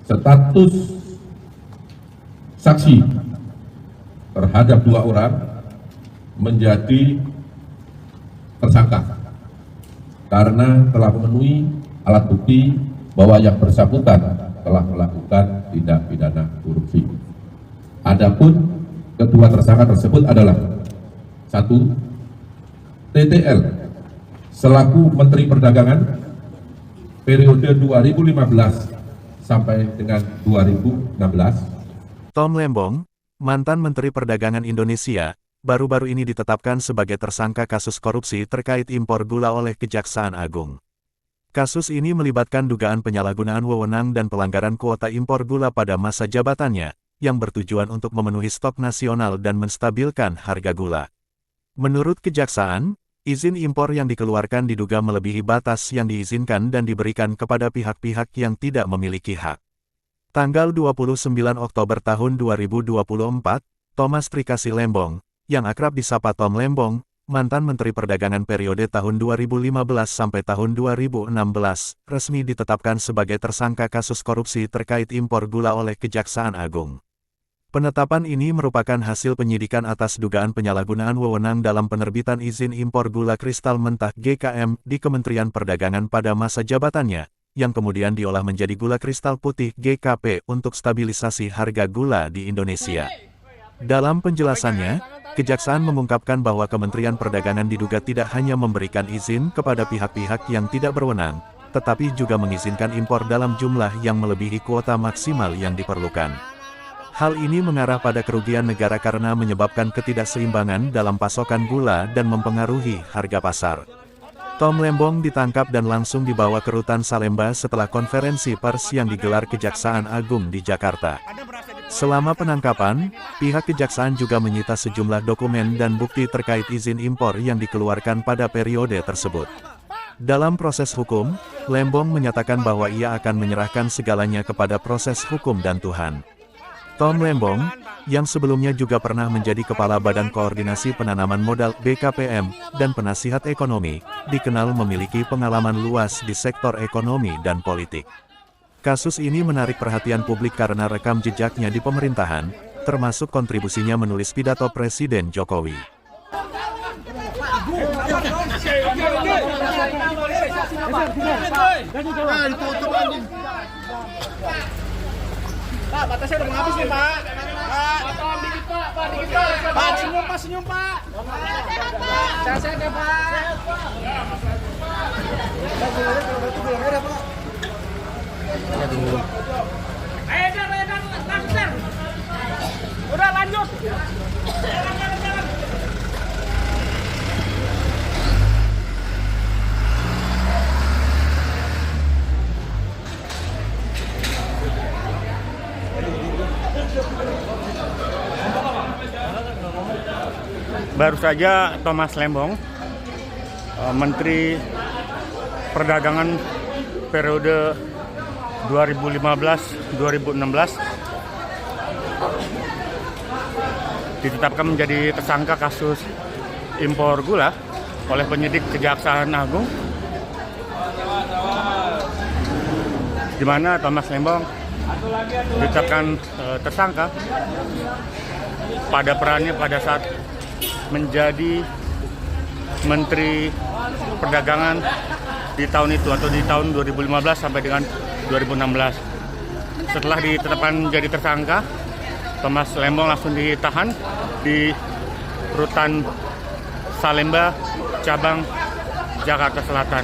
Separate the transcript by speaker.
Speaker 1: status saksi terhadap 2 orang menjadi tersangka karena telah memenuhi alat bukti bahwa yang bersangkutan telah melakukan tindak pidana korupsi. Adapun kedua tersangka tersebut adalah 1. TTL selaku Menteri Perdagangan periode 2015 sampai dengan 2016.
Speaker 2: Tom Lembong, mantan Menteri Perdagangan Indonesia, baru-baru ini ditetapkan sebagai tersangka kasus korupsi terkait impor gula oleh Kejaksaan Agung. Kasus ini melibatkan dugaan penyalahgunaan wewenang dan pelanggaran kuota impor gula pada masa jabatannya, yang bertujuan untuk memenuhi stok nasional dan menstabilkan harga gula. Menurut Kejaksaan, izin impor yang dikeluarkan diduga melebihi batas yang diizinkan dan diberikan kepada pihak-pihak yang tidak memiliki hak. Tanggal 29 Oktober tahun 2024, Thomas Trikasih Lembong, yang akrab disapa Tom Lembong, mantan Menteri Perdagangan periode tahun 2015 sampai tahun 2016, resmi ditetapkan sebagai tersangka kasus korupsi terkait impor gula oleh Kejaksaan Agung. Penetapan ini merupakan hasil penyidikan atas dugaan penyalahgunaan wewenang dalam penerbitan izin impor gula kristal mentah GKM di Kementerian Perdagangan pada masa jabatannya, yang kemudian diolah menjadi gula kristal putih GKP untuk stabilisasi harga gula di Indonesia. Dalam penjelasannya, Kejaksaan mengungkapkan bahwa Kementerian Perdagangan diduga tidak hanya memberikan izin kepada pihak-pihak yang tidak berwenang, tetapi juga mengizinkan impor dalam jumlah yang melebihi kuota maksimal yang diperlukan. Hal ini mengarah pada kerugian negara karena menyebabkan ketidakseimbangan dalam pasokan gula dan mempengaruhi harga pasar. Tom Lembong ditangkap dan langsung dibawa ke Rutan Salemba setelah konferensi pers yang digelar Kejaksaan Agung di Jakarta. Selama penangkapan, pihak Kejaksaan juga menyita sejumlah dokumen dan bukti terkait izin impor yang dikeluarkan pada periode tersebut. Dalam proses hukum, Lembong menyatakan bahwa ia akan menyerahkan segalanya kepada proses hukum dan Tuhan. Tom Lembong, yang sebelumnya juga pernah menjadi Kepala Badan Koordinasi Penanaman Modal BKPM dan penasihat ekonomi, dikenal memiliki pengalaman luas di sektor ekonomi dan politik. Kasus ini menarik perhatian publik karena rekam jejaknya di pemerintahan, termasuk kontribusinya menulis pidato Presiden Jokowi.
Speaker 3: Pak, batasnya udah habis nih, Pak. Pak, dikit, Pak. Dikit, Pak. Pak, senyum, Pak. Senyum, Pak. Sehat ya, Pak. Ayo, lanjut. Udah, lanjut. Jalan.
Speaker 4: Baru saja Thomas Lembong, Menteri Perdagangan periode 2015-2016, ditetapkan menjadi tersangka kasus impor gula oleh penyidik Kejaksaan Agung, di mana Thomas Lembong ditetapkan tersangka pada perannya pada saat menjadi Menteri Perdagangan di tahun itu atau di tahun 2015 sampai dengan 2016. Setelah ditetapkan menjadi tersangka, Thomas Lembong langsung ditahan di Rutan Salemba, cabang Jakarta Selatan.